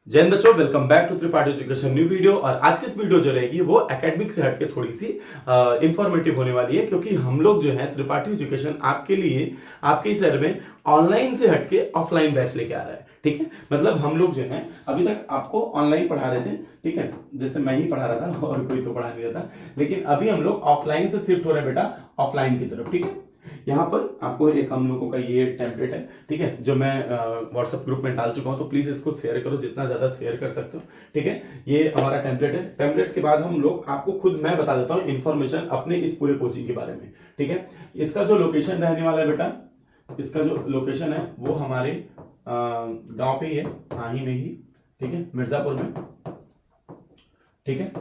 जय हिंद बच्चों, welcome back to Tripathi education new video. और आज की इस वीडियो जो रहेगी वो एकेडमिक से हटके थोड़ी सी इंफॉर्मेटिव होने वाली है, क्योंकि हम लोग जो है त्रिपाठी एजुकेशन आपके लिए आपके शहर में ऑनलाइन से हटके ऑफलाइन बैच लेके आ रहा है। ठीक है, मतलब हम लोग जो है अभी तक आपको ऑनलाइन पढ़ा रहे थे, ठीक है, जैसे मैं ही पढ़ा रहा था और कोई तो पढ़ा नहीं रहा था, लेकिन अभी हम लोग ऑफलाइन से शिफ्ट हो रहे हैं बेटा ऑफलाइन की तरफ। ठीक है, यहाँ पर आपको एक हम लोगों का ये टेम्पलेट है, ठीक है, जो मैं व्हाट्सएप ग्रुप में डाल चुका हूँ, तो प्लीज इसको शेयर करो, जितना ज्यादा शेयर कर सकते हो। ठीक है, ये हमारा टेम्पलेट है। टेम्पलेट के बाद हम लोग आपको खुद मैं बता देता हूँ इन्फॉर्मेशन अपने इस पूरे कोचिंग के बारे में। ठीक है, इसका जो लोकेशन रहने वाला है बेटा, इसका जो लोकेशन है वो हमारे गांव पे ही है, हाही में ही, ठीक है, मिर्जापुर में। ठीक है,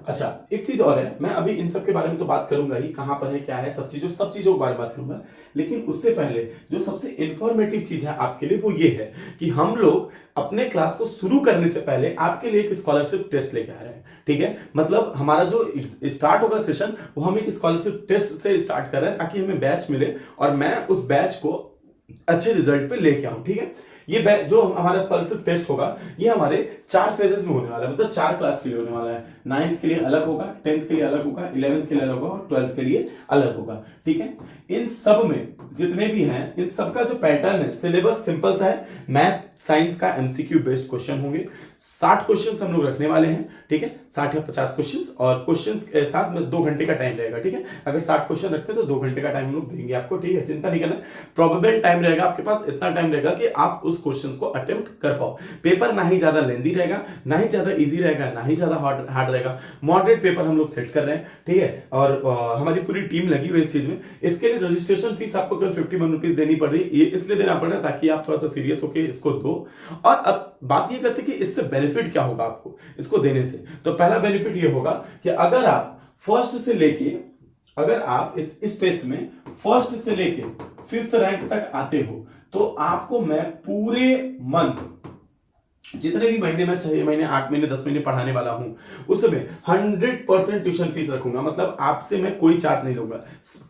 अच्छा एक चीज और है, मैं अभी इन सब के बारे में तो बात करूंगा ही, कहां पर है क्या है सब चीजों के बारे में बात करूंगा, लेकिन उससे पहले जो सबसे इंफॉर्मेटिव चीज है आपके लिए वो ये है कि हम लोग अपने क्लास को शुरू करने से पहले आपके लिए एक स्कॉलरशिप टेस्ट लेके आ रहे हैं। ठीक है, मतलब हमारा जो स्टार्ट होगा सेशन वो हम एक स्कॉलरशिप टेस्ट से स्टार्ट कर रहे हैं, ताकि हमें बैच मिले और मैं उस बैच को अच्छे रिजल्ट पे लेके आऊं। ठीक है, ये जो हमारा स्कॉलरशिप टेस्ट होगा ये हमारे 4 फेजेस में होने वाला है, मतलब 4 क्लास के लिए होने वाला है। 9th के लिए अलग होगा, 10th के लिए अलग होगा, 11th के लिए अलग होगा और 12th के लिए अलग होगा। ठीक है, इन सब में जितने भी हैं इन सबका जो पैटर्न है, सिलेबस सिंपल सा है, मैथ साइंस का एमसीक्यू बेस्ड क्वेश्चन होंगे। 60 क्वेश्चंस हम लोग रखने वाले हैं। ठीक है, 60 या 50 क्वेश्चंस, और क्वेश्चंस के साथ में 2 घंटे का टाइम रहेगा। ठीक है, अगर 60 क्वेश्चन रखते हैं तो 2 घंटे का टाइम हम लोग देंगे आपको। ठीक है, चिंता नहीं करना, प्रोबेबल टाइम रहेगा आपके पास, इतना टाइम रहेगा कि आप उस क्वेश्चन को अटेम्प्ट कर पाओ। पेपर ना ही ज्यादा लेंदी रहेगा, ना ही ज्यादा इजी रहेगा, ना ही ज्यादा हार्ड रहेगा, मॉडरेट पेपर हम लोग सेट कर रहे हैं। ठीक है, और हमारी पूरी टीम लगी हुई इस चीज में। इसके लिए रजिस्ट्रेशन फीस आपको कल 51 रुपीज देनी पड़ रही है, ये इसलिए देना पड़ रहा है ताकि आप थोड़ा सा सीरियस होकर इसको दो। और अब बात ये करते कि इससे बेनिफिट क्या होगा आपको इसको देने से। तो पहला बेनिफिट ये होगा कि अगर आप फर्स्ट से लेके, अगर आप इस टेस्ट में फर्स्ट से लेके 5th रैंक तक आते हो, तो आपको मैं पूरे मंथ जितने भी महीने में 6 महीने 8 महीने 10 महीने पढ़ाने वाला हूं, उसमें 100% ट्यूशन फीस रखूंगा। मतलब आपसे मैं कोई चार्ज नहीं लूंगा,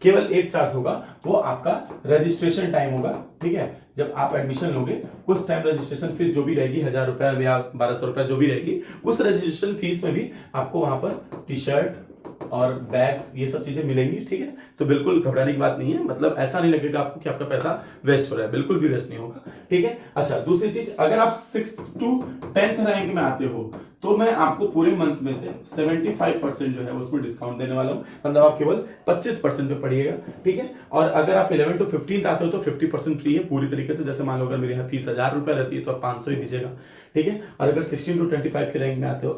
केवल एक चार्ज होगा, वो आपका रजिस्ट्रेशन टाइम होगा। ठीक है, जब आप एडमिशन लोगे उस टाइम रजिस्ट्रेशन फीस जो भी रहेगी, 1000 रुपया या 1200 रुपया जो भी रहेगी, उस रजिस्ट्रेशन फीस में भी आपको वहां पर टी शर्ट और बैग्स ये सब चीजें मिलेंगी। ठीक है, तो बिल्कुल घबराने की बात नहीं है, मतलब ऐसा नहीं लगेगा आपको कि आपका पैसा वेस्ट हो रहा है, बिल्कुल भी वेस्ट नहीं होगा। ठीक है, अच्छा दूसरी चीज, अगर आप 6th to 10th रैंक में आते हो तो मैं आपको पूरे मंथ में से 75% जो है उसमें डिस्काउंट देने वाला हूं, मतलब आप केवल 25% पे पढ़िएगा। ठीक है, और अगर आप 11 to 15th आते हो तो 50% फ्री है पूरी तरीके से। जैसे मान लो अगर मेरे यहाँ फीस 1000 रुपया रहती है तो आप 500 ही दीजिएगा। ठीक है, और अगर 16 to 25 के रैंक में आते हो,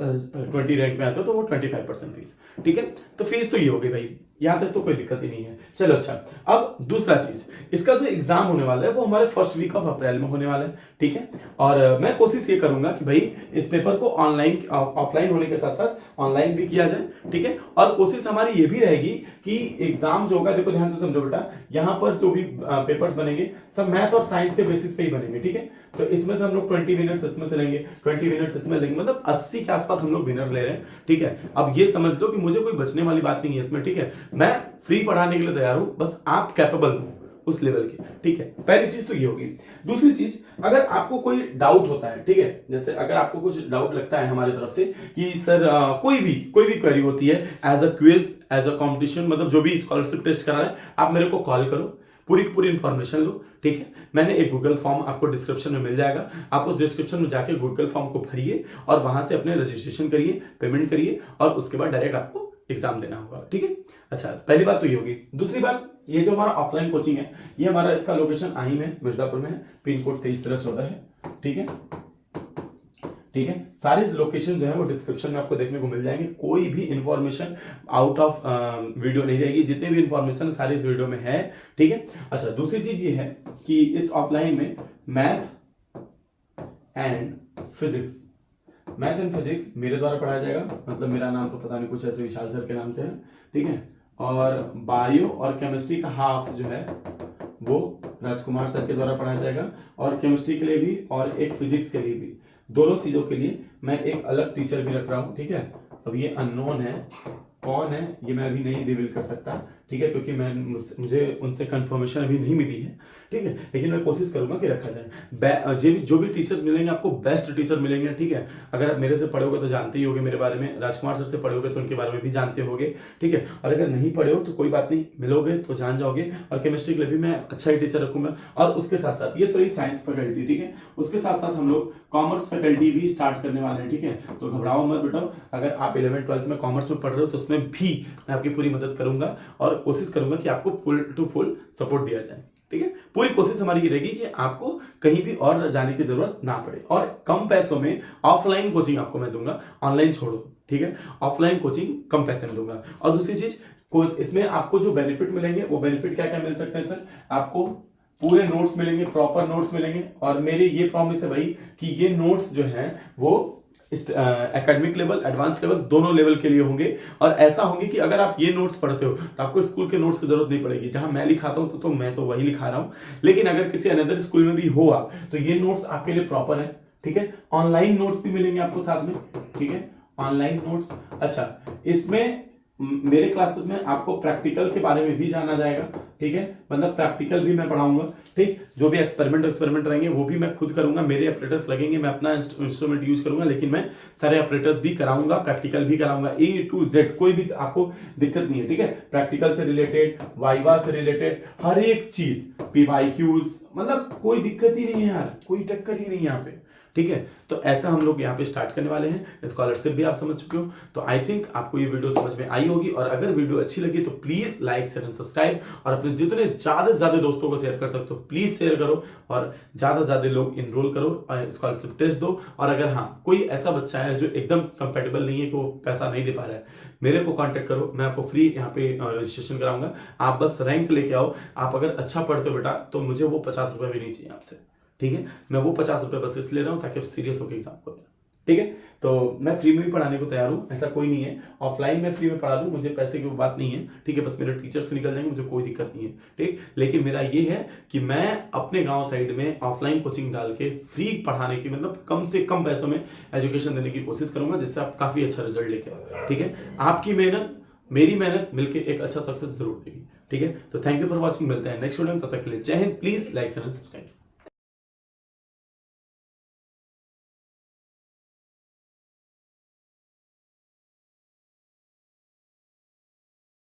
20 रैंक में आते हो तो वो 25% फीस। ठीक है, तो फीस तो ये होगी भाई, यहां तक तो कोई दिक्कत ही नहीं है। चलो अच्छा, अब दूसरा चीज, इसका जो एग्जाम होने वाला है वो हमारे फर्स्ट वीक ऑफ अप्रैल में होने वाला है। ठीक है, और मैं कोशिश ये करूंगा कि भाई इस पेपर को ऑनलाइन ऑफलाइन होने के साथ साथ ऑनलाइन भी किया जाए। ठीक है, और कोशिश हमारी ये भी रहेगी कि एग्जाम जो होगा, देखो ध्यान से समझो बेटा, यहां पर जो भी पेपर्स बनेंगे सब मैथ और साइंस के बेसिस पे ही बनेंगे। ठीक है, तो इसमें से हम लोग 20 मिनट्स इसमें से लेंगे, 20 मिनट्स इसमें लेंगे, मतलब 80 के आसपास हम लोग विनर ले रहे हैं। ठीक है, अब ये समझ लो कि मुझे कोई बचने वाली बात नहीं है इसमें। ठीक है, मैं फ्री पढ़ाने के लिए तैयार हूं, बस आप कैपेबल हो उस लेवल के। ठीक है, पहली चीज तो ये होगी। दूसरी चीज, अगर आपको कोई डाउट होता है, ठीक है, जैसे अगर आपको कुछ डाउट लगता है हमारी तरफ से कि सर कोई भी क्वेरी होती है, as a quiz, as a competition, मतलब जो भी स्कॉलरशिप टेस्ट करा रहे हैं, आप मेरे को कॉल करो, पूरी की पूरी इंफॉर्मेशन लो। ठीक है, मैंने एक गूगल फॉर्म आपको डिस्क्रिप्शन में मिल जाएगा, आप उस डिस्क्रिप्शन में जाके गूगल फॉर्म को भरिए और वहां से अपने रजिस्ट्रेशन करिए, पेमेंट करिए, और उसके बाद डायरेक्ट आपको एग्जाम देना होगा। ठीक है, अच्छा पहली बात तो ये होगी। दूसरी बात, ये जो हमारा ऑफलाइन कोचिंग है, ये हमारा इसका लोकेशन आही में मिर्जापुर में है, पिन कोड 231314 है। ठीक है, ठीक है, सारे लोकेशन जो है वो डिस्क्रिप्शन में आपको देखने को मिल जाएंगे, कोई भी इंफॉर्मेशन आउट ऑफ वीडियो नहीं रहेगी, जितने भी इंफॉर्मेशन सारे इस वीडियो में है। ठीक है, अच्छा दूसरी चीज ये है कि इस ऑफलाइन में मैथ एंड फिजिक्स मेरे द्वारा पढ़ाया जाएगा, मतलब मेरा नाम तो पता नहीं, कुछ ऐसे विशाल सर के नाम से है। ठीक है, और बायो और केमिस्ट्री का हाफ जो है वो राजकुमार सर के द्वारा पढ़ाया जाएगा, और केमिस्ट्री के लिए भी और एक फिजिक्स के लिए भी, दोनों चीजों के लिए मैं एक अलग टीचर भी रख रहा हूं। ठीक है, अब ये अननोन है, कौन है ये मैं अभी नहीं रिवील कर सकता। ठीक है, क्योंकि मुझे उनसे कंफर्मेशन अभी नहीं मिली है, ठीक है, लेकिन मैं कोशिश करूंगा कि रखा जाए। जो भी टीचर मिलेंगे आपको बेस्ट टीचर मिलेंगे, ठीक है। अगर आप मेरे से पढ़े होगे तो जानते ही होगे मेरे बारे में, राजकुमार सर से पढ़े होगे तो उनके बारे में भी जानते होगे, ठीक है। और अगर नहीं पढ़े हो तो कोई बात नहीं, मिलोगे तो जान जाओगे। और केमिस्ट्री के लिए भी मैं अच्छा ही टीचर रखूंगा। और उसके साथ साथ ये तो रही साइंस फैकल्टी, ठीक है, उसके साथ साथ हम लोग कॉमर्स फैकल्टी भी स्टार्ट करने वाले हैं, ठीक है। तो घबराओ मत बेटा, अगर आप 11th-12th में कॉमर्स में पढ़ रहे हो तो उसमें भी मैं आपकी पूरी मदद करूंगा और कोशिश करूंगा कि आपको फुल टू फुल सपोर्ट दिया जाए, ठीक है। पूरी कोशिश हमारी ये रहेगी कि आपको कहीं भी और जाने की जरूरत ना पड़े और कम पैसों में ऑफलाइन कोचिंग आपको मैं दूंगा, ऑनलाइन छोड़ो, ठीक है। ऑफलाइन कोचिंग कम पैसे में दूंगा। और दूसरी चीज, इसमें आपको जो बेनिफिट मिलेंगे वो बेनिफिट क्या क्या मिल सकते हैं सर? आपको पूरे नोट्स मिलेंगे, प्रॉपर नोट्स मिलेंगे। और मेरे ये प्रॉमिस है भाई कि ये नोट्स जो हैं वो एकेडमिक लेवल, एडवांस लेवल, दोनों लेवल के लिए होंगे। और ऐसा होंगे कि अगर आप ये नोट्स पढ़ते हो तो आपको स्कूल के नोट्स की जरूरत नहीं पड़ेगी। जहां मैं लिखाता हूं तो मैं तो वही लिखा रहा हूं, लेकिन अगर किसी अनदर स्कूल में भी हो आप तो ये नोट्स आपके लिए प्रॉपर है, ठीक है। ऑनलाइन नोट्स भी मिलेंगे आपको साथ में, ठीक है, ऑनलाइन नोट्स। अच्छा, इसमें मेरे क्लासेस में आपको प्रैक्टिकल के बारे में भी जाना जाएगा, ठीक है, मतलब प्रैक्टिकल भी मैं पढ़ाऊंगा, ठीक। जो भी एक्सपेरिमेंट रहेंगे वो भी मैं खुद करूंगा, मेरे ऑपरेटर्स लगेंगे, मैं अपना इंस्ट्रूमेंट यूज करूंगा, लेकिन मैं सारे ऑपरेटर्स भी कराऊंगा, प्रैक्टिकल भी कराऊंगा, A to Z, कोई भी आपको दिक्कत नहीं है, ठीक है। प्रैक्टिकल से रिलेटेड, वाइवा से रिलेटेड हर एक चीज, PYQs, मतलब कोई दिक्कत ही नहीं है यार, कोई टक्कर ही नहीं है यहाँ पे, ठीक है। तो ऐसा हम लोग यहाँ पे स्टार्ट करने वाले हैं। स्कॉलरशिप भी आप समझ चुके हो, तो आई थिंक आपको ये वीडियो समझ में आई होगी। और अगर वीडियो अच्छी लगी तो please like, share and subscribe, और अपने जितने ज्यादा से ज्यादा दोस्तों को शेयर कर सकते हो प्लीज शेयर करो, और ज्यादा से ज्यादा लोग इनरोल करो, स्कॉलरशिप टेस्ट दो। और अगर हाँ कोई ऐसा बच्चा है जो एकदम कंपेटेबल नहीं है कि वो पैसा नहीं दे पा रहा है, मेरे को कांटेक्ट करो, मैं आपको फ्री यहाँ पे रजिस्ट्रेशन कराऊंगा। आप बस रैंक लेके आओ। आप अगर अच्छा पढ़ते हो बेटा तो मुझे वो 50 रुपए भी नहीं चाहिए आपसे, ठीक है। मैं वो 50 रुपए बस इसलिए ले रहा हूं ताकि आप सीरियस होकर एग्जाम को दें, ठीक है। तो मैं फ्री में भी पढ़ाने को तैयार हूं, ऐसा कोई नहीं है। ऑफलाइन में फ्री में पढ़ा दूं, मुझे पैसे की बात नहीं है, ठीक है। बस मेरे टीचर्स निकल जाएंगे, मुझे कोई दिक्कत नहीं है, ठीक। लेकिन मेरा ये है कि मैं अपने गांव साइड में ऑफलाइन कोचिंग डाल के फ्री पढ़ाने की, मतलब कम से कम पैसों में एजुकेशन देने की कोशिश करूंगा, जिससे आप काफी अच्छा रिजल्ट लेके आओ, ठीक है। आपकी मेहनत, मेरी मेहनत मिलकर एक अच्छा सक्सेस जरूर देगी, ठीक है। तो थैंक यू फॉर वॉचिंग, मिलते हैं नेक्स्ट वीडियो में, तब तक के लिए जय Hind. Please like, share and subscribe.